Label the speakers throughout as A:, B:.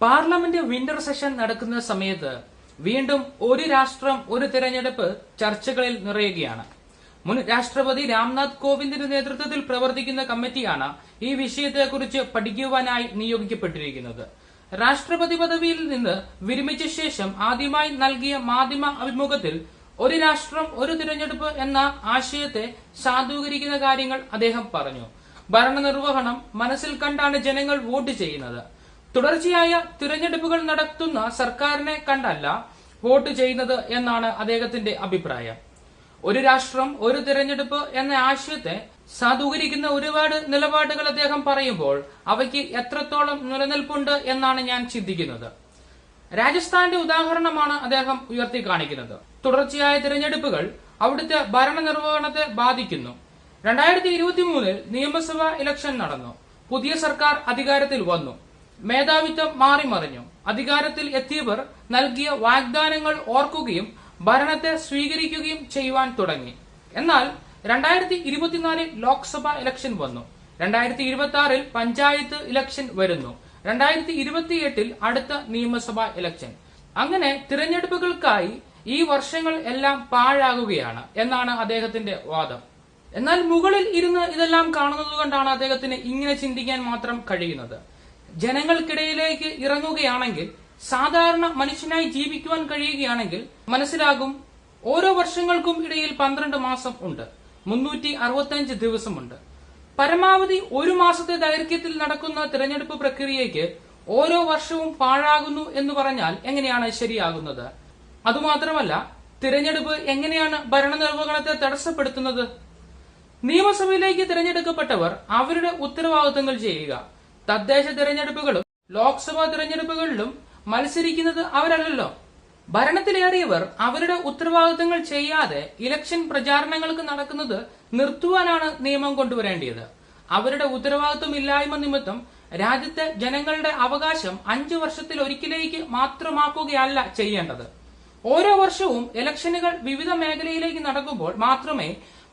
A: Parliament winter session നടക്കുന്ന സമയത്ത് വീണ്ടും ഒരു രാഷ്ട്രം ഒരു തിരഞ്ഞെടുപ്പ് ചർച്ചകളിൽ നിറയുകയാണ്. മുൻ രാഷ്ട്രപതി രാംനാഥ് കോവിന്ദിന്റെ നേതൃത്വത്തിൽ പ്രവർത്തിക്കുന്ന കമ്മിറ്റിയാണ് ഈ വിഷയത്തെക്കുറിച്ച് പഠിക്കുവാനായി നിയോഗിക്കപ്പെട്ടിരിക്കുന്നത്. രാഷ്ട്രപതി പദവിയിൽ നിന്ന് വിരമിച്ച ശേഷം ആദ്യമായി നൽകിയ മാധ്യമ അഭിമുഖത്തിൽ ഒരു രാഷ്ട്രം ഒരു തിരഞ്ഞെടുപ്പ് എന്ന ആശയത്തെ സാധൂകരിക്കുന്ന കാര്യങ്ങൾ അദ്ദേഹം പറഞ്ഞു. ഭരണനിർവഹണം മനസ്സിൽ കണ്ടാണ് ജനങ്ങൾ വോട്ട് ചെയ്യുന്നത്. തുടർച്ചയായ തിരഞ്ഞെടുപ്പുകൾ നടത്തുന്ന സർക്കാരിനെ കണ്ടല്ല വോട്ട് ചെയ്യുന്നത് എന്നാണ് അദ്ദേഹത്തിന്റെ അഭിപ്രായം. ഒരു രാഷ്ട്രം ഒരു തിരഞ്ഞെടുപ്പ് എന്ന ആശയത്തെ സാധൂകരിക്കുന്ന ഒരുപാട് നിലപാടുകൾ അദ്ദേഹം പറയുമ്പോൾ അവയ്ക്ക് എത്രത്തോളം നിലനിൽപ്പുണ്ട് എന്നാണ് ഞാൻ ചിന്തിക്കുന്നത്. രാജസ്ഥാന്റെ ഉദാഹരണമാണ് അദ്ദേഹം ഉയർത്തി കാണിക്കുന്നത്. തുടർച്ചയായ തിരഞ്ഞെടുപ്പുകൾ അവിടുത്തെ ഭരണനിർവഹണത്തെ ബാധിക്കുന്നു. 2023 നിയമസഭാ ഇലക്ഷൻ നടന്നു. പുതിയ സർക്കാർ അധികാരത്തിൽ വന്നു. മേധാവിത്വം മാറിമറിഞ്ഞു. അധികാരത്തിൽ എത്തിയവർ നൽകിയ വാഗ്ദാനങ്ങൾ ഓർക്കുകയും ഭരണത്തെ സ്വീകരിക്കുകയും ചെയ്യുവാൻ തുടങ്ങി. എന്നാൽ 2024 ലോക്സഭാ ഇലക്ഷൻ വന്നു. 2026 പഞ്ചായത്ത് ഇലക്ഷൻ വരുന്നു. 2028 അടുത്ത നിയമസഭാ ഇലക്ഷൻ. അങ്ങനെ തിരഞ്ഞെടുപ്പുകൾക്കായി ഈ വർഷങ്ങൾ എല്ലാം പാഴാകുകയാണ് എന്നാണ് അദ്ദേഹത്തിന്റെ വാദം. എന്നാൽ മുകളിൽ ഇരുന്ന് ഇതെല്ലാം കാണുന്നതുകൊണ്ടാണ് അദ്ദേഹത്തിന് ഇങ്ങനെ ചിന്തിക്കാൻ മാത്രം കഴിയുന്നത്. ജനങ്ങൾക്കിടയിലേക്ക് ഇറങ്ങുകയാണെങ്കിൽ, സാധാരണ മനുഷ്യനായി ജീവിക്കുവാൻ കഴിയുകയാണെങ്കിൽ മനസ്സിലാകും, ഓരോ വർഷങ്ങൾക്കും ഇടയിൽ 12 മാസം ഉണ്ട്, 365 ദിവസമുണ്ട്. പരമാവധി ഒരു മാസത്തെ ദൈർഘ്യത്തിൽ നടക്കുന്ന തിരഞ്ഞെടുപ്പ് പ്രക്രിയയ്ക്ക് ഓരോ വർഷവും പാഴാകുന്നു എന്ന് പറഞ്ഞാൽ എങ്ങനെയാണ് ശരിയാകുന്നത്? അതുമാത്രമല്ല, തിരഞ്ഞെടുപ്പ് എങ്ങനെയാണ് ഭരണനിർവഹണത്തെ തടസ്സപ്പെടുത്തുന്നത്? നിയമസഭയിലേക്ക് തിരഞ്ഞെടുക്കപ്പെട്ടവർ അവരുടെ ഉത്തരവാദിത്തങ്ങൾ ചെയ്യുക. തദ്ദേശ തിരഞ്ഞെടുപ്പുകളും ലോക്സഭാ തിരഞ്ഞെടുപ്പുകളിലും മത്സരിക്കുന്നത് അവരല്ലല്ലോ. ഭരണത്തിലേറിയവർ അവരുടെ ഉത്തരവാദിത്തങ്ങൾ ചെയ്യാതെ ഇലക്ഷൻ പ്രചാരണങ്ങൾക്ക് നടക്കുന്നത് നിർത്തുവാനാണ് നിയമം കൊണ്ടുവരേണ്ടത്. അവരുടെ ഉത്തരവാദിത്വം ഇല്ലായ്മ നിമിത്തം രാജ്യത്തെ ജനങ്ങളുടെ അവകാശം 5 വർഷത്തിൽ ഒരിക്കലേക്ക് മാത്രമാക്കുകയല്ല ചെയ്യേണ്ടത്. ഓരോ വർഷവും ഇലക്ഷനുകൾ വിവിധ മേഖലയിലേക്ക് നടക്കുമ്പോൾ മാത്രമേ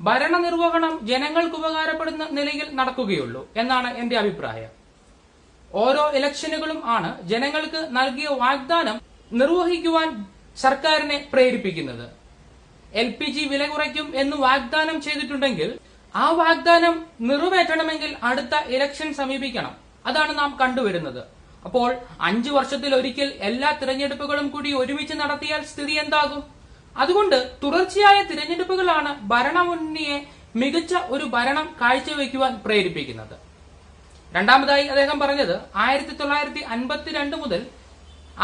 A: ഭരണനിർവഹണം ജനങ്ങൾക്ക് ഉപകാരപ്പെടുന്ന നിലയിൽ നടക്കുകയുള്ളൂ എന്നാണ് എന്റെ അഭിപ്രായം. ഓരോ ഇലക്ഷനുകളും ആണ് ജനങ്ങൾക്ക് നൽകിയ വാഗ്ദാനം നിർവഹിക്കുവാൻ സർക്കാരിനെ പ്രേരിപ്പിക്കുന്നത്. LPG വില കുറയ്ക്കും എന്ന് വാഗ്ദാനം ചെയ്തിട്ടുണ്ടെങ്കിൽ ആ വാഗ്ദാനം നിറവേറ്റണമെങ്കിൽ അടുത്ത ഇലക്ഷൻ സമീപിക്കണം. അതാണ് നാം കണ്ടുവരുന്നത്. അപ്പോൾ 5 വർഷത്തിൽ ഒരിക്കൽ എല്ലാ തിരഞ്ഞെടുപ്പുകളും കൂടി ഒരുമിച്ച് നടത്തിയാൽ സ്ഥിതി എന്താകും? അതുകൊണ്ട് തുടർച്ചയായ തിരഞ്ഞെടുപ്പുകളാണ് ഭരണമുന്നണിയെ മികച്ച ഒരു ഭരണം കാഴ്ചവെക്കുവാൻ പ്രേരിപ്പിക്കുന്നത്. രണ്ടാമതായി അദ്ദേഹം പറഞ്ഞത് 1952 മുതൽ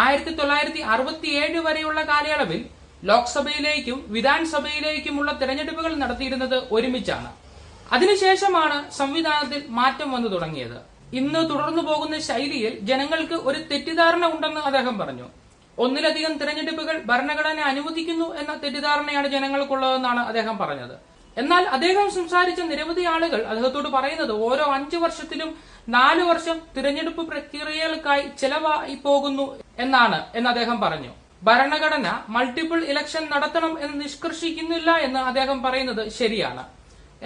A: 1967 വരെയുള്ള കാലയളവിൽ ലോക്സഭയിലേക്കും വിധാൻസഭയിലേക്കുമുള്ള തിരഞ്ഞെടുപ്പുകൾ നടത്തിയിരുന്നത് ഒരുമിച്ചാണ്. അതിനുശേഷമാണ് സംവിധാനത്തിൽ മാറ്റം വന്നു തുടങ്ങിയത്. ഇന്ന് തുടർന്നു പോകുന്ന ശൈലിയിൽ ജനങ്ങൾക്ക് ഒരു തെറ്റിദ്ധാരണ ഉണ്ടെന്ന് അദ്ദേഹം പറഞ്ഞു. ഒന്നിലധികം തിരഞ്ഞെടുപ്പുകൾ ഭരണഘടന അനുവദിക്കുന്നു എന്ന തെറ്റിദ്ധാരണയാണ് ജനങ്ങൾക്കുള്ളതെന്നാണ് അദ്ദേഹം പറഞ്ഞത്. എന്നാൽ അദ്ദേഹം സംസാരിച്ച നിരവധി ആളുകൾ അദ്ദേഹത്തോട് പറയുന്നത് ഓരോ 5 വർഷത്തിലും 4 വർഷം തിരഞ്ഞെടുപ്പ് പ്രക്രിയകൾക്കായി ചെലവായി പോകുന്നു എന്നാണ് എന്ന് അദ്ദേഹം പറഞ്ഞു. ഭരണഘടന മൾട്ടിപ്പിൾ ഇലക്ഷൻ നടത്തണം എന്ന് നിഷ്കർഷിക്കുന്നില്ല എന്ന് അദ്ദേഹം പറയുന്നത് ശരിയാണ്.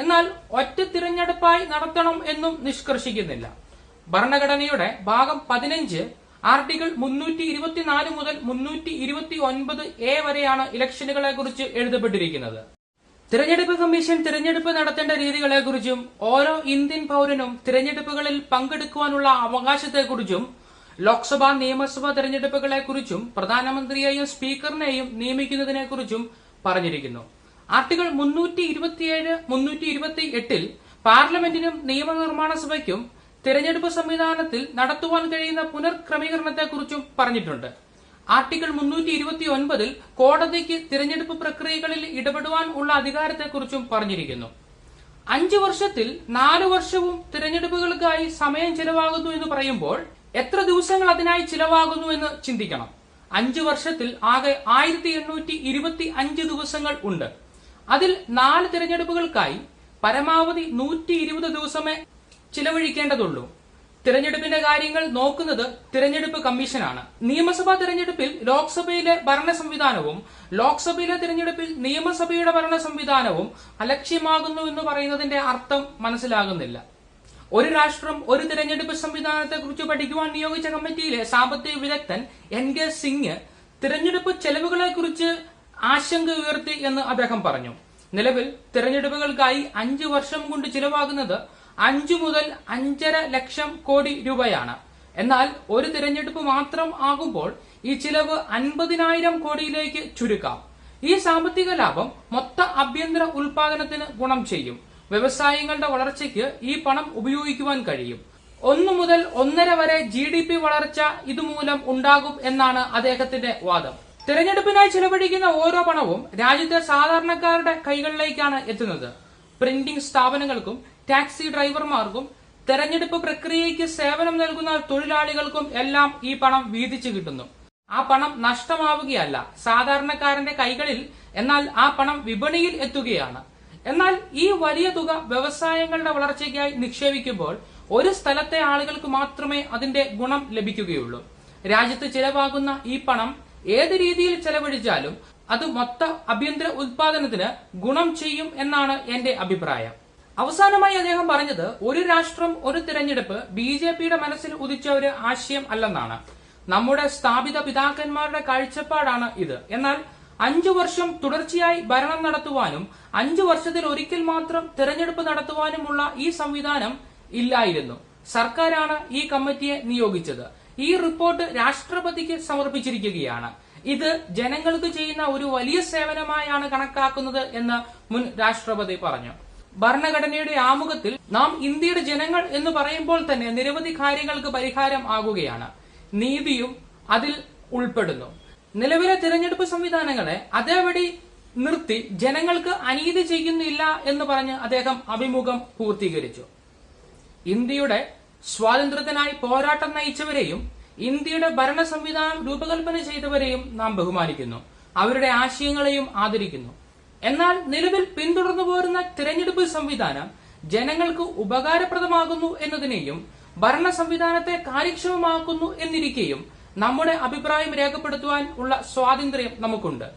A: എന്നാൽ ഒറ്റ തിരഞ്ഞെടുപ്പായി നടത്തണം എന്നും നിഷ്കർഷിക്കുന്നില്ല. ഭരണഘടനയുടെ ഭാഗം 15 ആർട്ടിക്കിൾ 324 മുതൽ 329A വരെയാണ് ഇലക്ഷനുകളെ കുറിച്ച് എഴുതപ്പെട്ടിരിക്കുന്നത്. തിരഞ്ഞെടുപ്പ് കമ്മീഷൻ തിരഞ്ഞെടുപ്പ് നടത്തേണ്ട രീതികളെക്കുറിച്ചും ഓരോ ഇന്ത്യൻ പൗരനും തിരഞ്ഞെടുപ്പുകളിൽ പങ്കെടുക്കുവാനുള്ള അവകാശത്തെക്കുറിച്ചും ലോക്സഭാ നിയമസഭാ തിരഞ്ഞെടുപ്പുകളെക്കുറിച്ചും പ്രധാനമന്ത്രിയെയും സ്പീക്കറിനെയും നിയമിക്കുന്നതിനെക്കുറിച്ചും പറഞ്ഞിരിക്കുന്നു. ആർട്ടിക്കിൾ 327, 328 പാർലമെന്റിനും നിയമനിർമ്മാണ സഭയ്ക്കും തിരഞ്ഞെടുപ്പ് സംവിധാനത്തിൽ നടത്തുവാൻ കഴിയുന്ന പുനർക്രമീകരണത്തെക്കുറിച്ചും പറഞ്ഞിട്ടുണ്ട്. ആർട്ടിക്കിൾ 329 കോടതിക്ക് തിരഞ്ഞെടുപ്പ് പ്രക്രിയകളിൽ ഇടപെടുവാൻ ഉള്ള അധികാരത്തെക്കുറിച്ചും പറഞ്ഞിരിക്കുന്നു. 5 വർഷത്തിൽ 4 വർഷവും തിരഞ്ഞെടുപ്പുകൾക്കായി സമയം ചിലവാകുന്നു എന്ന് പറയുമ്പോൾ എത്ര ദിവസങ്ങൾ അതിനായി ചിലവാകുന്നു എന്ന് ചിന്തിക്കണം. 5 വർഷത്തിൽ ആകെ 1825 ദിവസങ്ങൾ ഉണ്ട്. അതിൽ 4 തിരഞ്ഞെടുപ്പുകൾക്കായി പരമാവധി 120 ദിവസമേ ചിലവഴിക്കേണ്ടതുള്ളൂ. തിരഞ്ഞെടുപ്പിന്റെ കാര്യങ്ങൾ നോക്കുന്നത് തിരഞ്ഞെടുപ്പ് കമ്മീഷനാണ്. നിയമസഭാ തിരഞ്ഞെടുപ്പിൽ ലോക്സഭയിലെ ഭരണ സംവിധാനവും ലോക്സഭയിലെ തിരഞ്ഞെടുപ്പിൽ നിയമസഭയുടെ ഭരണ സംവിധാനവും അലക്ഷ്യമാകുന്നു എന്ന് പറയുന്നതിന്റെ അർത്ഥം മനസ്സിലാകുന്നില്ല. ഒരു രാഷ്ട്രം ഒരു തിരഞ്ഞെടുപ്പ് സംവിധാനത്തെ കുറിച്ച് പഠിക്കുവാൻ നിയോഗിച്ച കമ്മിറ്റിയിലെ സാമ്പത്തിക വിദഗ്ധൻ NK സിംഗ് തിരഞ്ഞെടുപ്പ് ചെലവുകളെ കുറിച്ച് ആശങ്ക ഉയർത്തി എന്ന് അദ്ദേഹം പറഞ്ഞു. നിലവിൽ തിരഞ്ഞെടുപ്പുകൾക്കായി 5 വർഷം കൊണ്ട് ചിലവാകുന്നത് 5 മുതൽ 5.5 ലക്ഷം കോടി രൂപയാണ്. എന്നാൽ ഒരു തിരഞ്ഞെടുപ്പ് മാത്രം ആകുമ്പോൾ ഈ ചിലവ് 50,000 കോടിയിലേക്ക് ചുരുക്കാം. ഈ സാമ്പത്തിക ലാഭം മൊത്ത ആഭ്യന്തര ഉൽപാദനത്തിന് ഗുണം ചെയ്യും. വ്യവസായങ്ങളുടെ വളർച്ചയ്ക്ക് ഈ പണം ഉപയോഗിക്കുവാൻ കഴിയും. 1 മുതൽ 1.5 വരെ GDP വളർച്ച ഇതുമൂലം ഉണ്ടാകും എന്നാണ് അദ്ദേഹത്തിന്റെ വാദം. തിരഞ്ഞെടുപ്പിനായി ചെലവഴിക്കുന്ന ഓരോ പണവും രാജ്യത്തെ സാധാരണക്കാരുടെ കൈകളിലേക്കാണ് എത്തുന്നത്. പ്രിന്റിംഗ് സ്ഥാപനങ്ങൾക്കും ടാക്സി ഡ്രൈവർമാർക്കും തെരഞ്ഞെടുപ്പ് പ്രക്രിയയ്ക്ക് സേവനം നൽകുന്ന തൊഴിലാളികൾക്കും എല്ലാം ഈ പണം വീതിച്ചു കിട്ടുന്നു. ആ പണം നഷ്ടമാവുകയല്ല സാധാരണക്കാരന്റെ കൈകളിൽ, എന്നാൽ ആ പണം വിപണിയിൽ എത്തുകയാണ്. എന്നാൽ ഈ വലിയ തുക വ്യവസായങ്ങളുടെ വളർച്ചയ്ക്കായി നിക്ഷേപിക്കുമ്പോൾ ഒരു സ്ഥലത്തെ ആളുകൾക്ക് മാത്രമേ അതിന്റെ ഗുണം ലഭിക്കുകയുള്ളൂ. രാജ്യത്ത് ചിലവാകുന്ന ഈ പണം ഏത് രീതിയിൽ ചെലവഴിച്ചാലും അത് മൊത്ത ആഭ്യന്തര ഉൽപാദനത്തിന് ഗുണം ചെയ്യും എന്നാണ് എന്റെ അഭിപ്രായം. അവസാനമായി അദ്ദേഹം പറഞ്ഞത്, ഒരു രാഷ്ട്രം ഒരു തിരഞ്ഞെടുപ്പ് BJPയുടെ മനസ്സിൽ ഉദിച്ച ഒരു ആശയം അല്ലെന്നാണ്. നമ്മുടെ സ്ഥാപിത പിതാക്കന്മാരുടെ കാഴ്ചപ്പാടാണ് ഇത്. എന്നാൽ 5 വർഷം തുടർച്ചയായി ഭരണം നടത്തുവാനും 5 വർഷത്തിൽ ഒരിക്കൽ മാത്രം തിരഞ്ഞെടുപ്പ് നടത്തുവാനുമുള്ള ഈ സംവിധാനം ഇല്ലായിരുന്നു. സർക്കാരാണ് ഈ കമ്മിറ്റിയെ നിയോഗിച്ചത്. ഈ റിപ്പോർട്ട് രാഷ്ട്രപതിക്ക് സമർപ്പിച്ചിരിക്കുകയാണ്. ഇത് ജനങ്ങൾക്ക് ചെയ്യുന്ന ഒരു വലിയ സേവനമായാണ് കണക്കാക്കുന്നത് എന്ന് മുൻ രാഷ്ട്രപതി പറഞ്ഞു. ഭരണഘടനയുടെ ആമുഖത്തിൽ നാം ഇന്ത്യയുടെ ജനങ്ങൾ എന്ന് പറയുമ്പോൾ തന്നെ നിരവധി കാര്യങ്ങൾക്ക് പരിഹാരം ആകുകയാണ്. നീതിയും അതിൽ ഉൾപ്പെടുന്നു. നിലവിലെ തിരഞ്ഞെടുപ്പ് സംവിധാനങ്ങളെ അതേപടി നിർത്തി ജനങ്ങൾക്ക് അനീതി ചെയ്യുന്നില്ല എന്ന് പറഞ്ഞ് അദ്ദേഹം അഭിമുഖം പൂർത്തീകരിച്ചു. ഇന്ത്യയുടെ സ്വാതന്ത്ര്യത്തിനായി പോരാട്ടം നയിച്ചവരെയും ഇന്ത്യയുടെ ഭരണ സംവിധാനം രൂപകൽപ്പന ചെയ്തവരെയും നാം ബഹുമാനിക്കുന്നു. അവരുടെ ആശയങ്ങളെയും ആദരിക്കുന്നു. എന്നാൽ നിലവിൽ പിന്തുടർന്നു പോരുന്ന തിരഞ്ഞെടുപ്പ് സംവിധാനം ജനങ്ങൾക്ക് ഉപകാരപ്രദമാകുന്നു എന്നതിനെയും ഭരണ സംവിധാനത്തെ കാര്യക്ഷമമാക്കുന്നു എന്നിരിക്കെയും നമ്മുടെ അഭിപ്രായം രേഖപ്പെടുത്തുവാൻ ഉള്ള സ്വാതന്ത്ര്യം നമുക്കുണ്ട്.